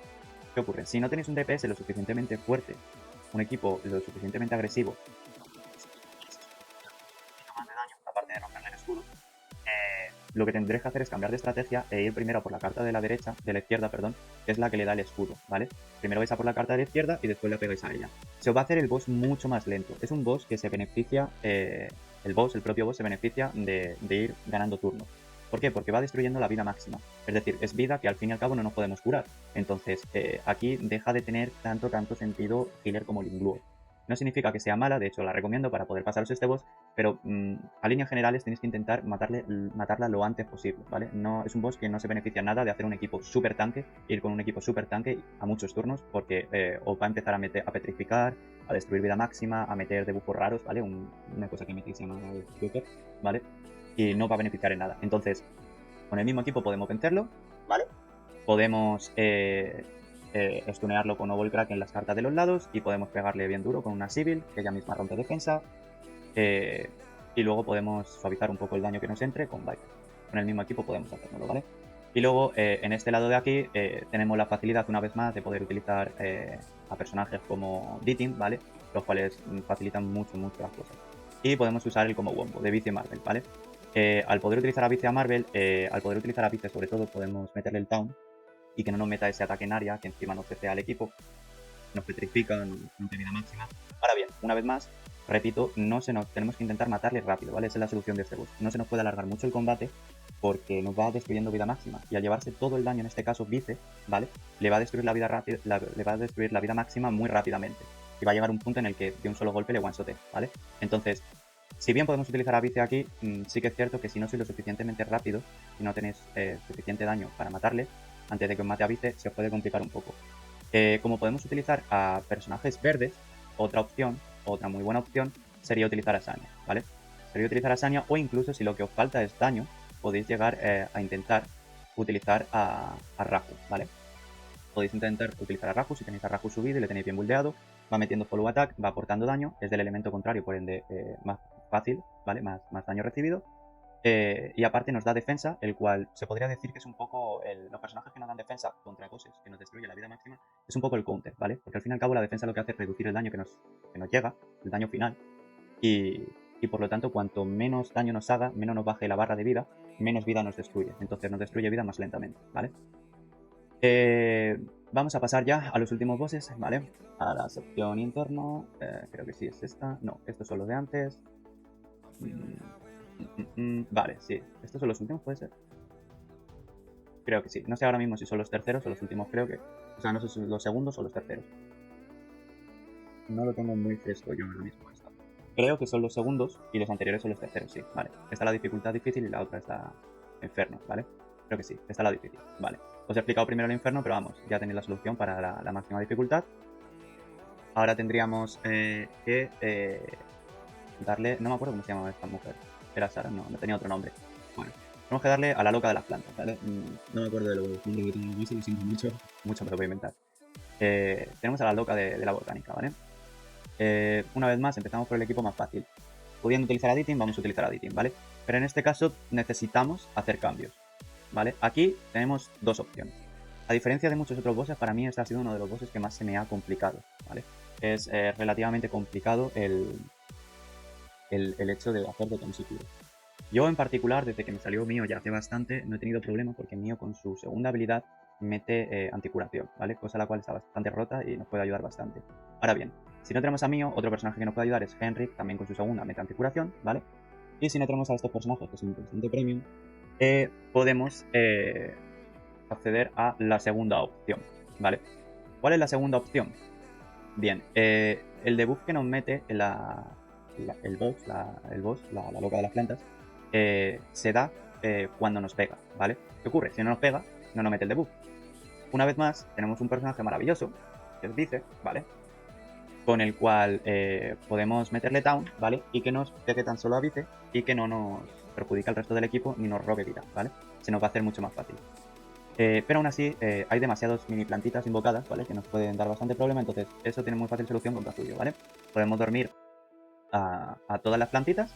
S1: ¿Qué ocurre? Si no tenéis un DPS lo suficientemente fuerte, un equipo lo suficientemente agresivo, más de daño, aparte de romperle el escudo, lo que tendréis que hacer es cambiar de estrategia e ir primero a por la carta de la izquierda, perdón, que es la que le da el escudo, ¿vale? Primero vais a por la carta de la izquierda y después le pegáis a ella. Se os va a hacer el boss mucho más lento. Es un boss que se beneficia, el propio boss se beneficia de ir ganando turnos. ¿Por qué? Porque va destruyendo la vida máxima. Es decir, es vida que al fin y al cabo no nos podemos curar. Entonces, aquí deja de tener tanto sentido healer como Lingluo. No significa que sea mala, de hecho la recomiendo para poder pasaros este boss, pero a líneas generales tenéis que intentar matarla lo antes posible, ¿vale? No, es un boss que no se beneficia nada de hacer un equipo super tanque, ir con un equipo super tanque a muchos turnos, porque os va a empezar a petrificar, a destruir vida máxima, a meter debuffos raros, ¿vale? Una cosa que metéis se llama Joker, ¿vale? Y no va a beneficiar en nada. Entonces, con el mismo equipo podemos vencerlo, ¿vale? Podemos stunearlo con Crack en las cartas de los lados y podemos pegarle bien duro con una Sivil, que ella misma rompe defensa. Y luego podemos suavizar un poco el daño que nos entre con Viper. Con el mismo equipo podemos hacerlo, ¿vale? Y luego en este lado de aquí tenemos la facilidad una vez más de poder utilizar a personajes como Beating, ¿vale? Los cuales facilitan mucho las cosas. Y podemos usar el como Wombo de Vice Marvel, ¿vale? Al poder utilizar a Vice a Marvel, al poder utilizar a Vice sobre todo podemos meterle el Town y que no nos meta ese ataque en área que encima nos CC al equipo, nos petrifica, nos da vida máxima. Ahora bien, una vez más, repito, tenemos que intentar matarle rápido, ¿vale? Esa es la solución de este boss. No se nos puede alargar mucho el combate porque nos va destruyendo vida máxima y al llevarse todo el daño, en este caso Vice, ¿vale? Le va a destruir la vida le va a destruir la vida máxima muy rápidamente y va a llegar un punto en el que de un solo golpe le one-shote, ¿vale? Entonces, si bien podemos utilizar a Vice aquí, sí que es cierto que si no sois lo suficientemente rápido y no tenéis suficiente daño para matarle, antes de que os mate a Vice, se os puede complicar un poco. Como podemos utilizar a personajes verdes, otra muy buena opción, sería utilizar a Sania, ¿vale? Sería utilizar a Sania o incluso si lo que os falta es daño, podéis llegar a intentar utilizar a Raju, ¿vale? Podéis intentar utilizar a Raju si tenéis a Raju subido y le tenéis bien buildeado, va metiendo follow attack, va aportando daño, es del elemento contrario, por ende más fácil, ¿vale? Más daño recibido. Y aparte nos da defensa, el cual se podría decir que es un poco los personajes que nos dan defensa contra bosses que nos destruye la vida máxima, es un poco el counter, ¿vale? Porque al fin y al cabo la defensa lo que hace es reducir el daño que nos llega, el daño final, y por lo tanto cuanto menos daño nos haga, menos nos baje la barra de vida, menos vida nos destruye, entonces nos destruye vida más lentamente, ¿vale? Vamos a pasar ya a los últimos bosses, ¿vale? A la sección interno. Creo que sí es esta. No, estos son los de antes. Vale, sí. ¿Estos son los últimos? ¿Puede ser? Creo que sí. No sé ahora mismo si son los terceros o los últimos. Creo que... O sea, no sé si son los segundos o los terceros. No lo tengo muy fresco yo ahora mismo esto. Creo que son los segundos y los anteriores son los terceros, sí. Vale. Esta es la dificultad difícil y la otra es la inferno, ¿vale? Creo que sí. Esta es la difícil. Vale. Os he explicado primero el infierno, pero vamos, ya tenéis la solución para la máxima dificultad. Ahora tendríamos que darle... No me acuerdo cómo se llamaba esta mujer. ¿Era Sara? No, no tenía otro nombre. Bueno, tenemos que darle a la loca de las plantas, ¿vale? No me acuerdo de los nombres que tengo, lo siento mucho. Mucho me lo voy a inventar. Tenemos a la loca de la botánica, ¿vale? Una vez más, empezamos por el equipo más fácil. Pudiendo utilizar Editing, vamos a utilizar Editing, ¿vale? Pero en este caso necesitamos hacer cambios, ¿vale? Aquí tenemos dos opciones. A diferencia de muchos otros bosses, para mí este ha sido uno de los bosses que más se me ha complicado, ¿vale? Es relativamente complicado el hecho de hacer de Tensukuro. Yo en particular, desde que me salió Mio ya hace bastante, no he tenido problema porque Mio con su segunda habilidad mete anticuración, ¿vale? Cosa la cual está bastante rota y nos puede ayudar bastante. Ahora bien, si no tenemos a Mio, otro personaje que nos puede ayudar es Henrik, también con su segunda mete anticuración, ¿vale? Y si no tenemos a estos personajes, que son bastante premium, podemos acceder a la segunda opción, ¿vale? ¿Cuál es la segunda opción? Bien, el debuff que nos mete el boss, la loca de las plantas, se da cuando nos pega, ¿vale? ¿Qué ocurre? Si no nos pega, no nos mete el debuff. Una vez más, tenemos un personaje maravilloso, que es Vice, ¿vale? Con el cual podemos meterle down, ¿vale? Y que nos pegue tan solo a Vice y que no nos perjudique al resto del equipo ni nos robe vida, ¿vale? Se nos va a hacer mucho más fácil. Pero aún así, hay demasiados mini plantitas invocadas, ¿vale? Que nos pueden dar bastante problema, entonces eso tiene muy fácil solución con Kazuyo, ¿vale? Podemos dormir a todas las plantitas,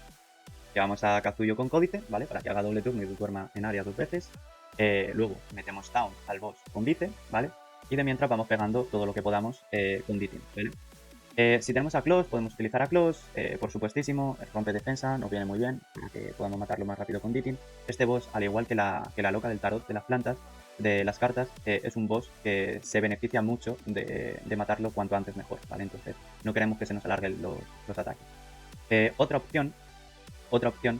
S1: llevamos a Kazuyo con códice, ¿vale? Para que haga doble turno y duerma en área dos veces. Luego metemos down al boss con Vice, ¿vale? Y de mientras vamos pegando todo lo que podamos con Ditin, ¿vale? Si tenemos a Close, podemos utilizar a Close, por supuestísimo, rompe defensa, nos viene muy bien, para que podamos matarlo más rápido con Ditin. Este boss, al igual que la loca del tarot de las plantas, de las cartas, es un boss que se beneficia mucho de matarlo cuanto antes mejor, ¿vale? Entonces no queremos que se nos alarguen los ataques. Otra opción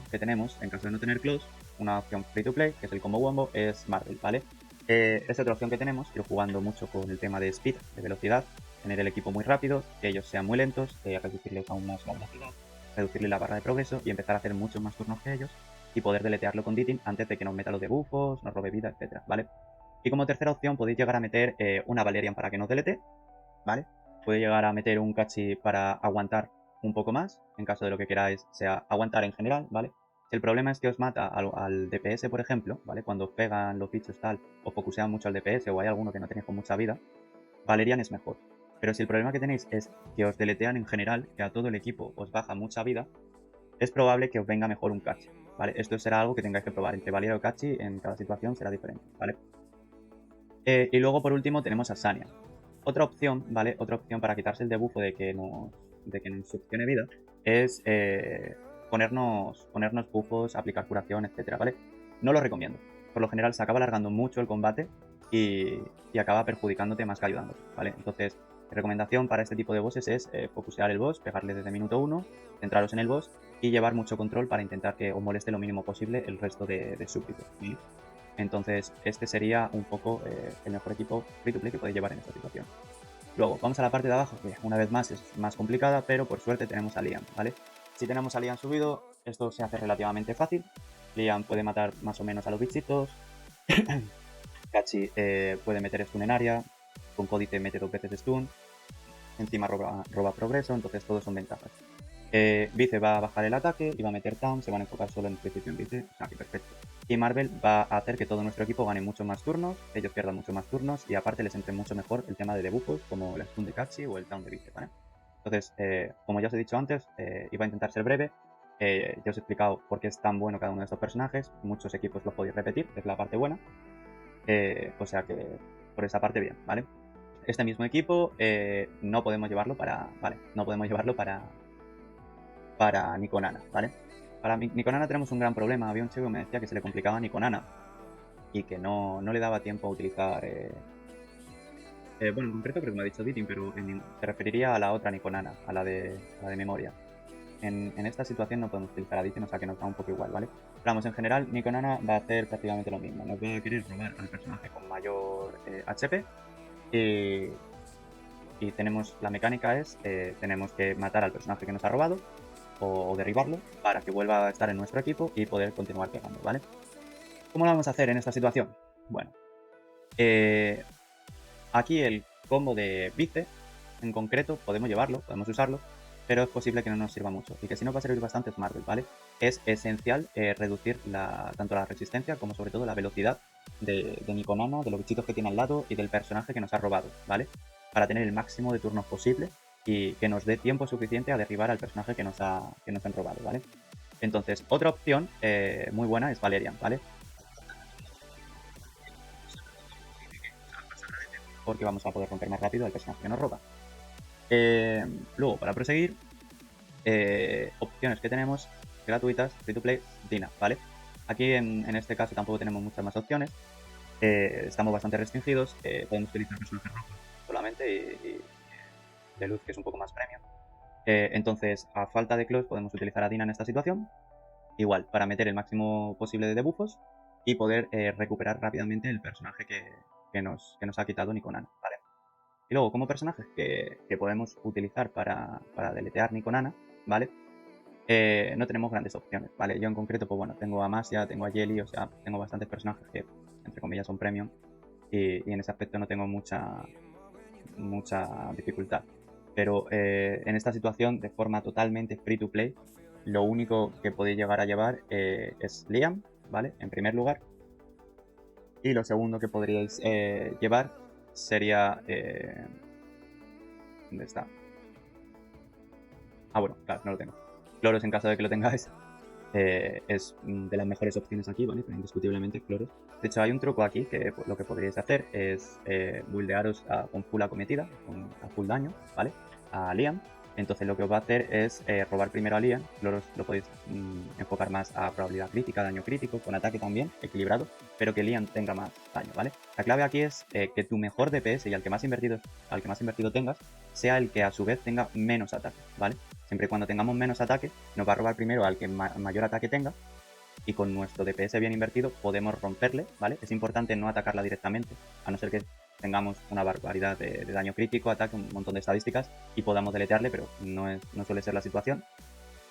S1: que tenemos, en caso de no tener Close, una opción free to play, que es el combo wombo, es Marvel, ¿vale? Es otra opción que tenemos, ir jugando mucho con el tema de speed, de velocidad, tener el equipo muy rápido, que ellos sean muy lentos, reducirles aún más la velocidad, reducirle la barra de progreso y empezar a hacer muchos más turnos que ellos y poder deletearlo con Ditin antes de que nos meta los debuffos, nos robe vida, etcétera, ¿vale? Y como tercera opción podéis llegar a meter una Valerian para que nos delete, ¿vale? Podéis llegar a meter un Kachi para aguantar un poco más, en caso de lo que queráis sea aguantar en general, ¿vale? Si el problema es que os mata al DPS, por ejemplo, ¿vale? Cuando os pegan los bichos tal, o focusean mucho al DPS, o hay alguno que no tenéis con mucha vida, Valerian es mejor. Pero si el problema que tenéis es que os deletean en general, que a todo el equipo os baja mucha vida, es probable que os venga mejor un Kachi, ¿vale? Esto será algo que tengáis que probar. Entre Valerian o Kachi, en cada situación será diferente, ¿vale? Y luego, por último, tenemos a Sania. Otra opción, ¿vale? Otra opción para quitarse el debuffo de que nos succione vida es ponernos buffos, aplicar curación, etcétera, ¿vale? No lo recomiendo. Por lo general se acaba alargando mucho el combate y acaba perjudicándote más que ayudándote, ¿vale? Entonces, mi recomendación para este tipo de bosses es focusear el boss, pegarle desde minuto 1, centraros en el boss y llevar mucho control para intentar que os moleste lo mínimo posible el resto de súbditos, ¿sí? Entonces, este sería un poco el mejor equipo free to play que podéis llevar en esta situación. Luego, vamos a la parte de abajo, que una vez más es más complicada, pero por suerte tenemos a Liam, ¿vale? Si tenemos a Liam subido, esto se hace relativamente fácil. Liam puede matar más o menos a los bichitos. Kachi puede meter stun en área. Con Códice mete 2 veces stun. Encima roba progreso, entonces todos son ventajas. Vice va a bajar el ataque y va a meter Town, se van a enfocar solo en Precision Vice, o sea que perfecto. Y Marvel va a hacer que todo nuestro equipo gane muchos más turnos, ellos pierdan muchos más turnos y aparte les entre mucho mejor el tema de debuffos como el stun de Kachi o el Town de Vice, ¿vale? Entonces, como ya os he dicho antes, iba a intentar ser breve. Ya os he explicado por qué es tan bueno cada uno de estos personajes, muchos equipos los podéis repetir, es la parte buena. O sea que por esa parte bien, ¿vale? Este mismo equipo no podemos llevarlo para Nikonana, ¿vale? Para Nikonana tenemos un gran problema. Había un chico que me decía que se le complicaba a Nikonana y que no le daba tiempo a utilizar... bueno, en concreto creo que me ha dicho Ditin, pero se referiría a la otra Nikonana, a la de memoria. En esta situación no podemos utilizar a Ditin, o sea que nos da un poco igual, ¿vale? Pero vamos, en general, Nikonana va a hacer prácticamente lo mismo. Nos va a querer robar al personaje con mayor HP y tenemos, la mecánica es, tenemos que matar al personaje que nos ha robado o derribarlo para que vuelva a estar en nuestro equipo y poder continuar pegando, ¿vale? ¿Cómo lo vamos a hacer en esta situación? Bueno, aquí el combo de Vice, en concreto, podemos llevarlo, podemos usarlo, pero es posible que no nos sirva mucho. Y que si nos va a servir bastante es Marvel, ¿vale? Es esencial reducir tanto la resistencia como sobre todo la velocidad de Nikonana, de los bichitos que tiene al lado y del personaje que nos ha robado, ¿vale? Para tener el máximo de turnos posible y que nos dé tiempo suficiente a derribar al personaje que nos han robado, ¿vale? Entonces, otra opción muy buena es Valerian, ¿vale? Porque vamos a poder romper más rápido al personaje que nos roba. Luego, para proseguir, opciones que tenemos gratuitas, free to play, Dina, ¿vale? Aquí en este caso tampoco tenemos muchas más opciones. Estamos bastante restringidos. Podemos utilizar personajes rojos solamente y de luz, que es un poco más premium. Entonces, a falta de close, podemos utilizar a Dina en esta situación. Igual, para meter el máximo posible de debuffos y poder recuperar rápidamente el personaje que nos ha quitado Nikonana, ¿vale? Y luego, como personajes que podemos utilizar para deletear Nikonana, ¿vale? No tenemos grandes opciones, ¿vale? Yo en concreto, pues bueno, tengo a Masia, tengo a Jelly, o sea, tengo bastantes personajes que, entre comillas, son premium y en ese aspecto no tengo mucha dificultad. Pero en esta situación, de forma totalmente free to play, lo único que podéis llegar a llevar es Liam, ¿vale? En primer lugar. Y lo segundo que podríais llevar sería... ¿dónde está? Ah, bueno, claro, no lo tengo. Cloros, en caso de que lo tengáis, es de las mejores opciones aquí, ¿vale? Pero indiscutiblemente Cloros. De hecho, hay un truco aquí que lo que podríais hacer es buildearos con full acometida, a full daño, ¿vale? A Liam. Entonces lo que os va a hacer es robar primero a Liam. Cloros lo podéis enfocar más a probabilidad crítica, daño crítico, con ataque también, equilibrado, pero que Liam tenga más daño, ¿vale? La clave aquí es que tu mejor DPS y al que más invertido tengas, sea el que a su vez tenga menos ataque, ¿vale? Siempre y cuando tengamos menos ataque, nos va a robar primero al que mayor ataque tenga y con nuestro DPS bien invertido podemos romperle, ¿vale? Es importante no atacarla directamente, a no ser que tengamos una barbaridad de daño crítico, ataque, un montón de estadísticas y podamos deletearle, pero no suele ser la situación.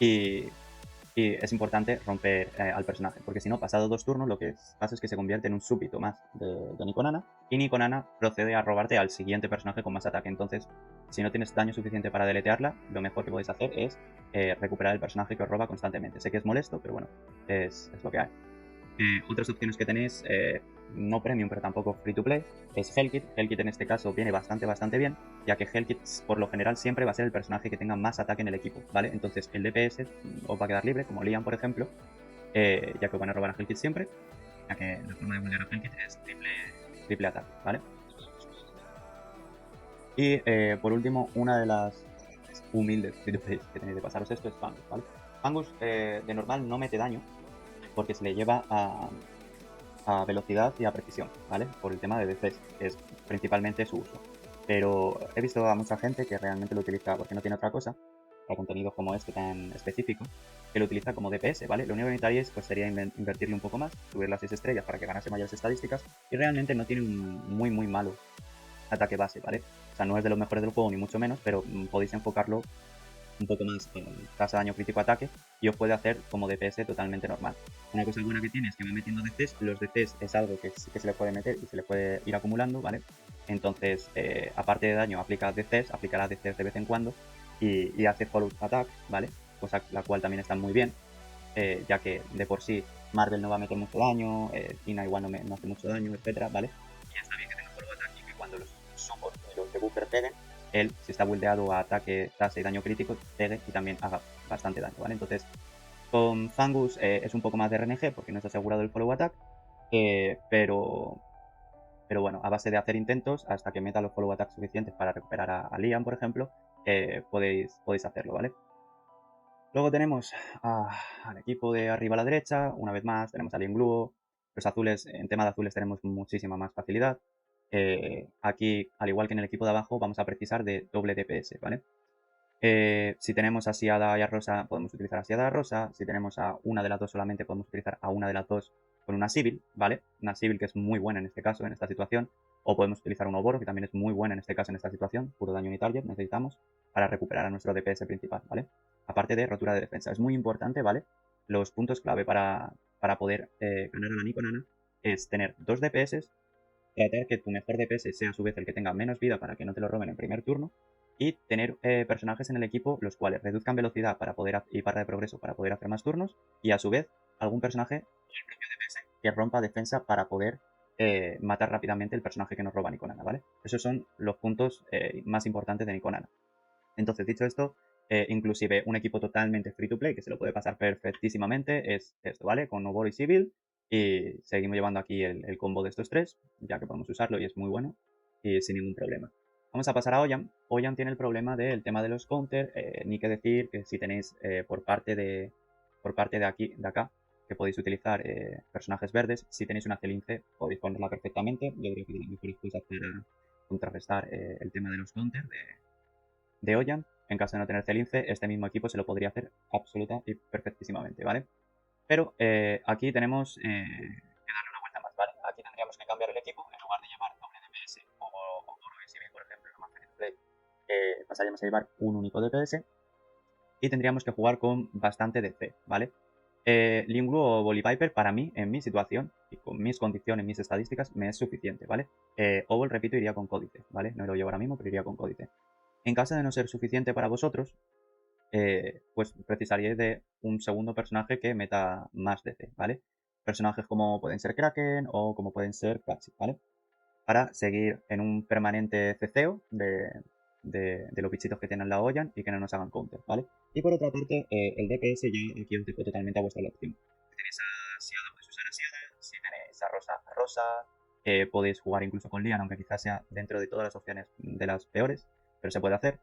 S1: Y es importante romper al personaje, porque si no, pasado 2 turnos, lo que pasa es que se convierte en un súbdito más de Nikonana, y Nikonana procede a robarte al siguiente personaje con más ataque. Entonces, si no tienes daño suficiente para deletearla, lo mejor que podéis hacer es recuperar el personaje que os roba constantemente. Sé que es molesto, pero bueno, es lo que hay. Otras opciones que tenéis, no premium, pero tampoco free to play, es Hellkit. Hellkit en este caso viene bastante bien, ya que Hellkit por lo general siempre va a ser el personaje que tenga más ataque en el equipo, ¿vale? Entonces el DPS os va a quedar libre, como Liam, por ejemplo, ya que os van a robar a Hellkit siempre, ya que la forma de volver a Hellkit es triple ataque, ¿vale? Y por último, una de las humildes free to play que tenéis de pasaros esto es Fangus, ¿vale? Fangus de normal no mete daño, porque se le lleva a velocidad y a precisión, ¿vale? Por el tema de DCs, que es principalmente su uso. Pero he visto a mucha gente que realmente lo utiliza porque no tiene otra cosa, para contenidos como este tan específico, que lo utiliza como DPS, ¿vale? Lo único que necesitaríais pues, sería invertirle un poco más, subir las 6 estrellas para que ganase mayores estadísticas, y realmente no tiene un muy malo ataque base, ¿vale? O sea, no es de los mejores del juego, ni mucho menos, pero podéis enfocarlo un poco más con tasa de daño crítico ataque y os puede hacer como DPS totalmente normal. Una cosa buena que tiene es que va metiendo DCs, los DCs es algo que sí que se le puede meter y se le puede ir acumulando, ¿vale? Entonces, aparte de daño, aplicará DCs de vez en cuando y hace follow attack, ¿vale? Cosa la cual también está muy bien, ya que de por sí Marvel no va a meter mucho daño, Tina igual no hace mucho daño, etcétera, ¿vale? Y está bien que tenga follow attack y que cuando los support y los debuffer peguen, él, si está buildeado a ataque, tasa y daño crítico, pegue y también haga bastante daño, ¿vale? Entonces, con Fangus es un poco más de RNG porque no está asegurado el follow attack, pero bueno, a base de hacer intentos, hasta que meta los follow attacks suficientes para recuperar a Liam, por ejemplo, podéis hacerlo, ¿vale? Luego tenemos al equipo de arriba a la derecha, una vez más, tenemos a Liam Gluo, Los azules, en tema de azules tenemos muchísima más facilidad. Aquí, al igual que en el equipo de abajo, vamos a precisar de doble DPS, ¿vale? Si tenemos a Siada y a Rosa, podemos utilizar a Siada y a Rosa. Si tenemos a una de las dos solamente, podemos utilizar a una de las dos con una Sivil, ¿vale? Una Sivil que es muy buena en este caso, en esta situación. O podemos utilizar un Oboro, que también es muy buena en este caso, en esta situación. Puro daño y target necesitamos para recuperar a nuestro DPS principal, ¿vale? Aparte de rotura de defensa. Es muy importante, ¿vale? Los puntos clave para poder ganar a la Nico Nana es tener dos DPS, tratar que tu mejor DPS sea a su vez el que tenga menos vida para que no te lo roben en primer turno, y tener personajes en el equipo los cuales reduzcan velocidad para poder y barra de progreso para poder hacer más turnos, y a su vez algún personaje el propio DPS que rompa defensa para poder matar rápidamente el personaje que nos roba Nikonana, ¿vale? Esos son los puntos más importantes de Nikonana. Entonces, dicho esto, inclusive un equipo totalmente free to play que se lo puede pasar perfectísimamente es esto, ¿vale? Con Oboro y Civil, y seguimos llevando aquí el combo de estos tres, ya que podemos usarlo y es muy bueno y sin ningún problema. Vamos a pasar a Oyan. Oyan tiene el problema del tema de los counter, ni que decir que si tenéis por parte de aquí, de acá, que podéis utilizar personajes verdes, si tenéis una C-Lince podéis ponerla perfectamente. Yo creo que es la mejor excusa para contrarrestar el tema de los counter de Oyan. En caso de no tener C-Lince, este mismo equipo se lo podría hacer absoluta y perfectísimamente, ¿vale? Pero aquí tenemos que darle una vuelta más, ¿vale? Aquí tendríamos que cambiar el equipo, en lugar de llevar doble DPS o Oro SB, por ejemplo, lo más free to play, pasaríamos a llevar un único DPS y tendríamos que jugar con bastante DC, ¿vale? Linglu o Voliviper para mí, en mi situación y con mis condiciones, mis estadísticas, me es suficiente, ¿vale? Obol, repito, iría con Códice, ¿vale? No lo llevo ahora mismo, pero iría con Códice. En caso de no ser suficiente para vosotros, pues precisaríais de un segundo personaje que meta más DC, ¿vale? Personajes como pueden ser Kraken o como pueden ser Quatsi, ¿vale? Para seguir en un permanente ceceo de los bichitos que tienen la Oyan y que no nos hagan counter, ¿vale? Y por otra parte, el DPS ya aquí os dejo totalmente a vuestra elección. Si tenéis a Siada, podéis usar a Siada. Si tenéis a Rosa, a Rosa. Podéis jugar incluso con Lian, aunque quizás sea dentro de todas las opciones de las peores, pero se puede hacer.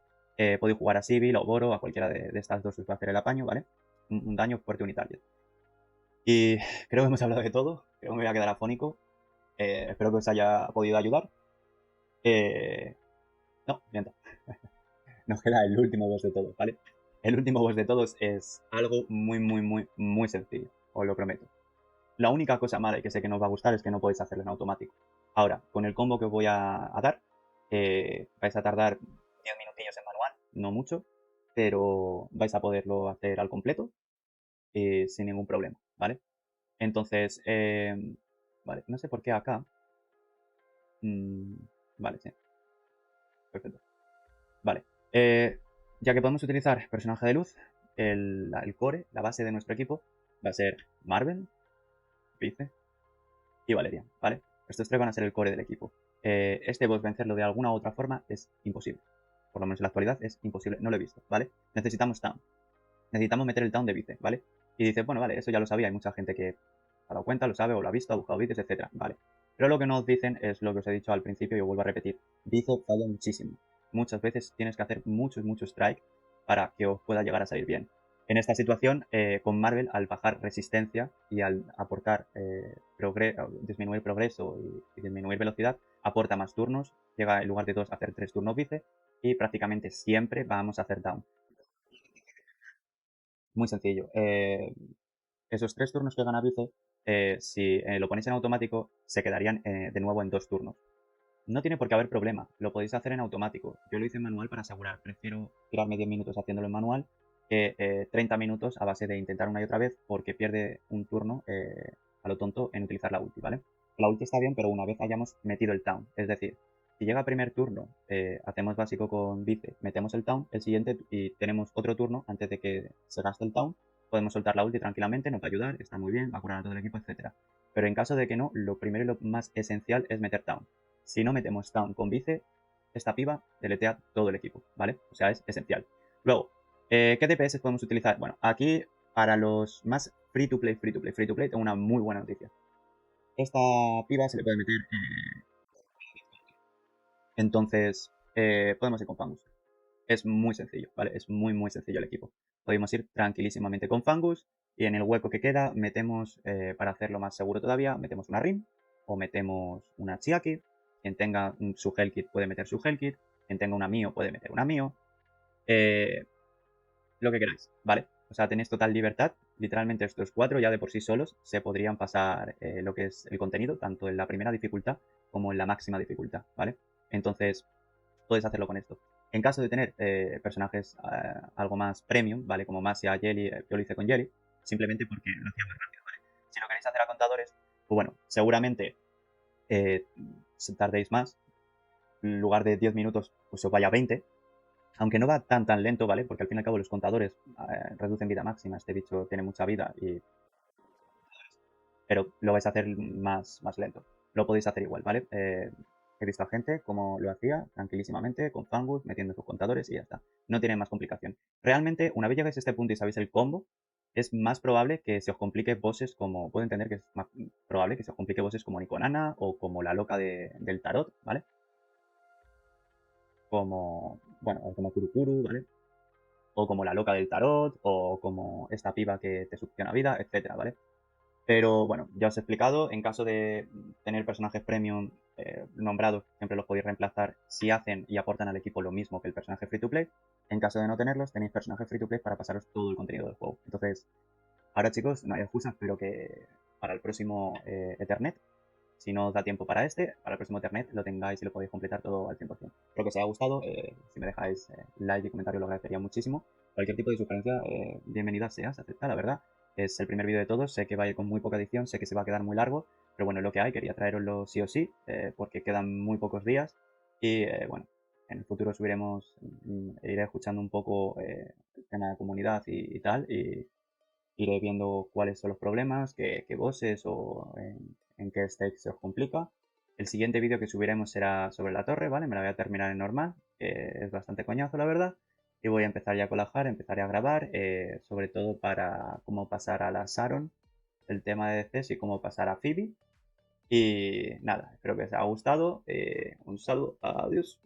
S1: Podéis jugar a Sivil o Boro, a cualquiera de estas dos os va a hacer el apaño, ¿vale? Un daño fuerte unitario. Y creo que hemos hablado de todo. Creo que me voy a quedar afónico. Espero que os haya podido ayudar. No, miento. Nos queda el último boss de todos, ¿vale? El último boss de todos es algo muy, muy, muy, muy sencillo. Os lo prometo. La única cosa mala y que sé que no os va a gustar es que no podéis hacerlo en automático. Ahora, con el combo que os voy a dar, vais a tardar 10 minutillos en manual, no mucho, pero vais a poderlo hacer al completo sin ningún problema, ¿vale? Entonces, vale, no sé por qué acá. Mm, vale, sí, perfecto. Vale, ya que podemos utilizar personaje de luz, el core, la base de nuestro equipo, va a ser Marvel, Vice y Valerian, ¿vale? Estos tres van a ser el core del equipo. Este boss vencerlo de alguna u otra forma es imposible. Por lo menos en la actualidad es imposible, no lo he visto, ¿vale? Necesitamos Town. Necesitamos meter el Town de Vice, ¿vale? Y dices, bueno, vale, eso ya lo sabía, hay mucha gente que se ha dado cuenta, lo sabe, o lo ha visto, ha buscado vídeos, etcétera, vale. Pero lo que no os dicen es lo que os he dicho al principio y os vuelvo a repetir. Vice falla muchísimo. Muchas veces tienes que hacer muchos strike para que os pueda llegar a salir bien. En esta situación, con Marvel, al bajar resistencia y al aportar disminuir progreso y disminuir velocidad, aporta más turnos, llega en lugar de 2 a hacer 3 turnos vice, y prácticamente siempre vamos a hacer down. Muy sencillo. Esos 3 turnos que gana vice, si lo ponéis en automático, se quedarían de nuevo en 2 turnos. No tiene por qué haber problema, lo podéis hacer en automático. Yo lo hice en manual para asegurar. Prefiero tirarme 10 minutos haciéndolo en manual que 30 minutos a base de intentar una y otra vez, porque pierde un turno a lo tonto en utilizar la ulti, ¿vale? La ulti está bien, pero una vez hayamos metido el town. Es decir, si llega primer turno, hacemos básico con vice, metemos el town, el siguiente y tenemos otro turno antes de que se gaste el town, podemos soltar la ulti tranquilamente, nos va a ayudar, está muy bien, va a curar a todo el equipo, etc. Pero en caso de que no, lo primero y lo más esencial es meter town. Si no metemos Town con Vice, esta piba deletea todo el equipo, ¿vale? O sea, es esencial. Luego, ¿qué DPS podemos utilizar? Bueno, aquí para los más free to play, tengo una muy buena noticia. Esta piba se le puede meter. Entonces, podemos ir con Fangus. Es muy sencillo, ¿vale? Es muy, muy sencillo el equipo. Podemos ir tranquilísimamente con Fangus y en el hueco que queda metemos, para hacerlo más seguro todavía, metemos una RIM o metemos una Chia Kit. Quien tenga su Hell Kit puede meter su Hell Kit, quien tenga una Mio puede meter una Mio. Lo que queráis, ¿vale? O sea, tenéis total libertad. Literalmente estos 4 ya de por sí solos se podrían pasar lo que es el contenido, tanto en la primera dificultad como en la máxima dificultad, ¿vale? Entonces, podéis hacerlo con esto. En caso de tener personajes algo más premium, ¿vale? Como Masia, Jelly, yo lo hice con Jelly, simplemente porque lo hacía más rápido, ¿vale? Si lo queréis hacer a contadores, pues bueno, seguramente eh, tardéis más. En lugar de 10 minutos, pues os vaya a 20. Aunque no va tan lento, ¿vale? Porque al fin y al cabo los contadores reducen vida máxima. Este bicho tiene mucha vida, pero lo vais a hacer más lento. Lo podéis hacer igual, ¿vale? He visto a gente como lo hacía tranquilísimamente con Fangus, metiendo sus contadores y ya está. No tiene más complicación. Realmente, una vez llegáis a este punto y sabéis el combo, es más probable que se os complique bosses como... Puedo entender que es más probable que se os complique bosses como Nikonana o como la loca del tarot, ¿vale? Como... Bueno, o como Kurukuru, ¿vale? O como la loca del tarot, o como esta piba que te succiona vida, etcétera, ¿vale? Pero bueno, ya os he explicado, en caso de tener personajes premium nombrados, siempre los podéis reemplazar si hacen y aportan al equipo lo mismo que el personaje free to play. En caso de no tenerlos, tenéis personajes free to play para pasaros todo el contenido del juego. Entonces, ahora chicos, no hay excusa, espero que para el próximo Ethernet, si no os da tiempo para este, para el próximo Ethernet lo tengáis y lo podéis completar todo al 100%. Espero que os haya gustado, si me dejáis like y comentario lo agradecería muchísimo. Cualquier tipo de sugerencia, bienvenida sea, se acepta, la verdad. Es el primer vídeo de todos, sé que va a ir con muy poca edición, sé que se va a quedar muy largo, pero bueno, es lo que hay, quería traeroslo sí o sí, porque quedan muy pocos días y bueno, en el futuro subiremos, iré escuchando un poco el tema de comunidad y tal, y iré viendo cuáles son los problemas, qué bosses o en qué stakes se os complica. El siguiente vídeo que subiremos será sobre la torre, ¿vale? Me la voy a terminar en normal, que es bastante coñazo, la verdad. Y voy a empezar ya con la Har, empezaré a grabar, sobre todo para cómo pasar a la Sharon, el tema de DCs y cómo pasar a Phoebe. Y nada, espero que os haya gustado. Un saludo, adiós.